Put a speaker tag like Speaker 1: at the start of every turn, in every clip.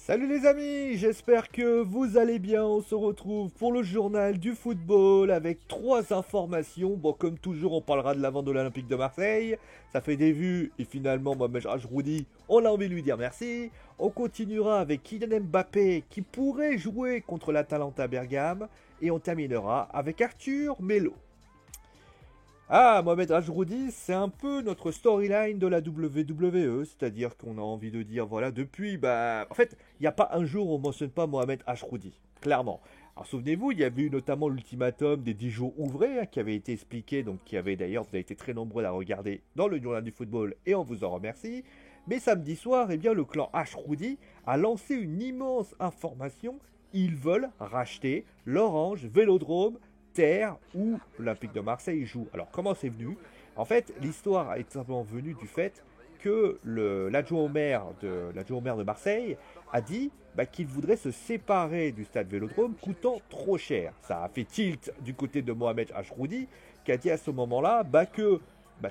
Speaker 1: Salut les amis, j'espère que vous allez bien. On se retrouve pour le journal du football avec trois informations. Bon, comme toujours, on parlera de l'avant de l'Olympique de Marseille. Ça fait des vues et finalement, Mohamed Ajroudi, on a envie de lui dire merci. On continuera avec Kylian Mbappé qui pourrait jouer contre l'Atalanta Bergame. Et on terminera avec Arthur Melo. Ah, Mohamed Ajroudi, c'est un peu notre storyline de la WWE, c'est-à-dire qu'on a envie de dire, voilà, depuis, en fait, il n'y a pas un jour où on ne mentionne pas Mohamed Ajroudi, clairement. Alors souvenez-vous, il y avait eu notamment l'ultimatum des 10 jours ouvrés, qui avait été expliqué, donc qui avait d'ailleurs, vous avez été très nombreux à regarder dans le journal du football, et on vous en remercie. Mais samedi soir, eh bien, le clan Ajroudi a lancé une immense information. Ils veulent racheter l'Orange Vélodrome terre où l'Olympique de Marseille joue. Alors comment c'est venu? En fait, l'histoire est simplement venue du fait que l'adjoint au maire de Marseille a dit qu'il voudrait se séparer du stade Vélodrome coûtant trop cher. Ça a fait tilt du côté de Mohamed Ajroudi qui a dit à ce moment-là que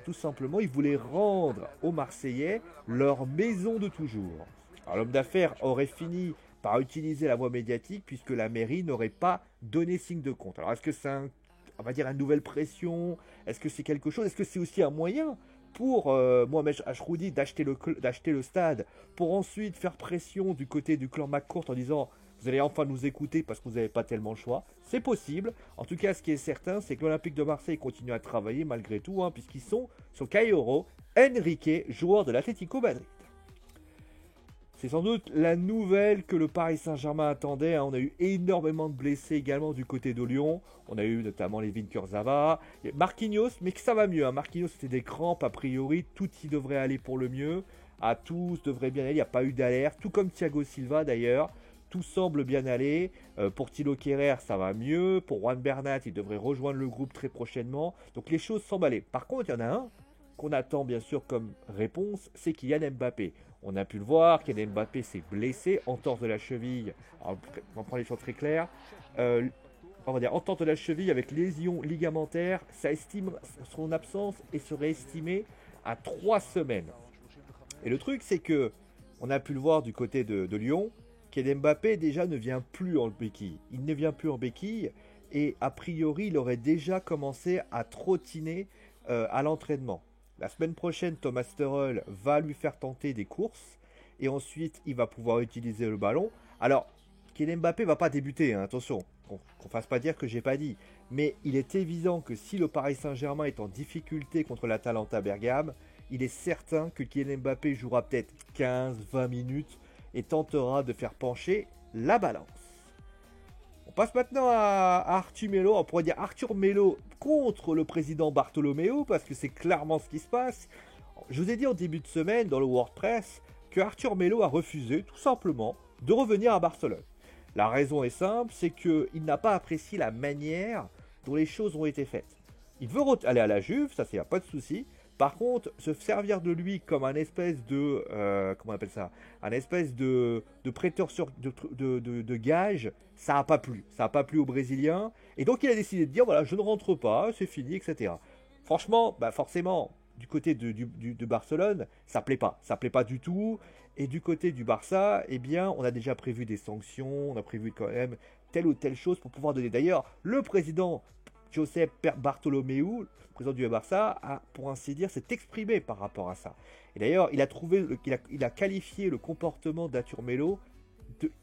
Speaker 1: tout simplement il voulait rendre aux Marseillais leur maison de toujours. Alors l'homme d'affaires aurait fini par utiliser la voie médiatique puisque la mairie n'aurait pas donné signe de compte. Alors est-ce que c'est on va dire une nouvelle pression? Est-ce que c'est quelque chose? Est-ce que c'est aussi un moyen pour Mohamed Ajroudi d'acheter le stade pour ensuite faire pression du côté du clan McCourt en disant vous allez enfin nous écouter parce que vous n'avez pas tellement le choix? C'est possible. En tout cas, ce qui est certain, c'est que l'Olympique de Marseille continue à travailler malgré tout, puisqu'ils sont sur Cairo Henrique, joueur de l'Atlético Madrid. C'est sans doute la nouvelle que le Paris Saint-Germain attendait. On a eu énormément de blessés également du côté de Lyon. On a eu notamment Levin Kurzawa, Marquinhos, mais que ça va mieux. Marquinhos, c'était des crampes a priori. Tout y devrait aller pour le mieux. À tous devrait bien aller. Il n'y a pas eu d'alerte. Tout comme Thiago Silva d'ailleurs. Tout semble bien aller. Pour Thilo Kehrer, ça va mieux. Pour Juan Bernat, il devrait rejoindre le groupe très prochainement. Donc les choses semblent aller. Par contre, il y en a un qu'on attend bien sûr comme réponse, c'est Kylian Mbappé. On a pu le voir, Kylian Mbappé s'est blessé, entorse de la cheville. Alors, on va prendre les choses très claires. On va dire entorse de la cheville avec lésion ligamentaire. Ça estime son absence et serait estimée à 3 semaines. Et le truc, c'est que on a pu le voir du côté de Lyon. Kylian Mbappé déjà ne vient plus en béquille. Il ne vient plus en béquille et a priori, il aurait déjà commencé à trottiner à l'entraînement. La semaine prochaine, Thomas Tuchel va lui faire tenter des courses et ensuite il va pouvoir utiliser le ballon. Alors, Kylian Mbappé va pas débuter, attention, qu'on ne fasse pas dire que j'ai pas dit. Mais il est évident que si le Paris Saint-Germain est en difficulté contre l'Atalanta Bergame, il est certain que Kylian Mbappé jouera peut-être 15-20 minutes et tentera de faire pencher la balance. On passe maintenant à Arthur Melo. On pourrait dire Arthur Melo contre le président Bartomeu parce que c'est clairement ce qui se passe. Je vous ai dit en début de semaine dans le WordPress que Arthur Melo a refusé tout simplement de revenir à Barcelone. La raison est simple, c'est qu'il n'a pas apprécié la manière dont les choses ont été faites. Il veut aller à la Juve, ça c'est pas de souci. Par contre, se servir de lui comme un espèce de comment on appelle ça, un espèce de prêteur de gage, ça n'a pas plu. Ça n'a pas plu aux Brésiliens. Et donc il a décidé de dire voilà, je ne rentre pas, c'est fini, etc. Franchement, forcément, du côté de Barcelone, ça plaît pas. Ça plaît pas du tout. Et du côté du Barça, eh bien, on a déjà prévu des sanctions, on a prévu quand même telle ou telle chose pour pouvoir donner. D'ailleurs, le président Josep Bartomeu, président du Barça, a, pour ainsi dire, s'est exprimé par rapport à ça. Et d'ailleurs, il a qualifié le comportement d'Arthur Melo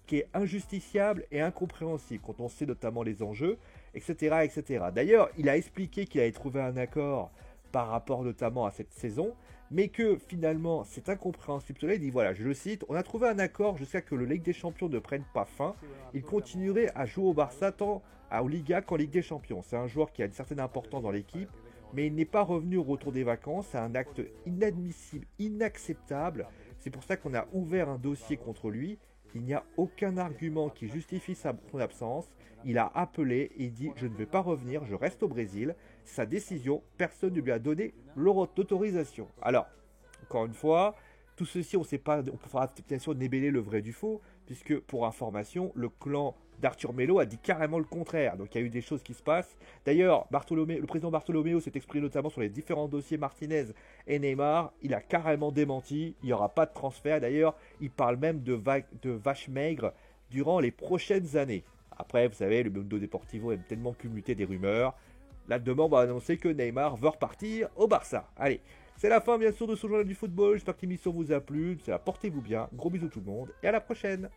Speaker 1: qui est injusticiable et incompréhensible quand on sait notamment les enjeux, etc., etc. D'ailleurs, il a expliqué qu'il avait trouvé un accord par rapport notamment à cette saison, mais que finalement c'est incompréhensible. Cela, il dit voilà, je le cite, on a trouvé un accord jusqu'à que le Ligue des Champions ne prenne pas fin. Il continuerait à jouer au Barça tant en Liga qu'en Ligue des Champions. C'est un joueur qui a une certaine importance dans l'équipe, mais il n'est pas revenu au retour des vacances. C'est un acte inadmissible, inacceptable. C'est pour ça qu'on a ouvert un dossier contre lui. Il n'y a aucun argument qui justifie son absence. Il a appelé et dit je ne vais pas revenir, je reste au Brésil. Sa décision, personne ne lui a donné l'autorisation. Alors, encore une fois, Tout ceci, on sait pas, on pourra bien sûr démêler le vrai du faux, puisque pour information, le clan d'Arthur Melo a dit carrément le contraire. Donc il y a eu des choses qui se passent. D'ailleurs, le président Bartolomeo s'est exprimé notamment sur les différents dossiers Martinez et Neymar. Il a carrément démenti. Il n'y aura pas de transfert. D'ailleurs, il parle même de vaches maigres durant les prochaines années. Après, vous savez, le Mundo Deportivo aime tellement cumuler des rumeurs. Là, demain, on va annoncer que Neymar veut repartir au Barça. Allez, c'est la fin bien sûr de ce journal du football. J'espère que l'émission vous a plu. Portez-vous bien. Gros bisous tout le monde et à la prochaine.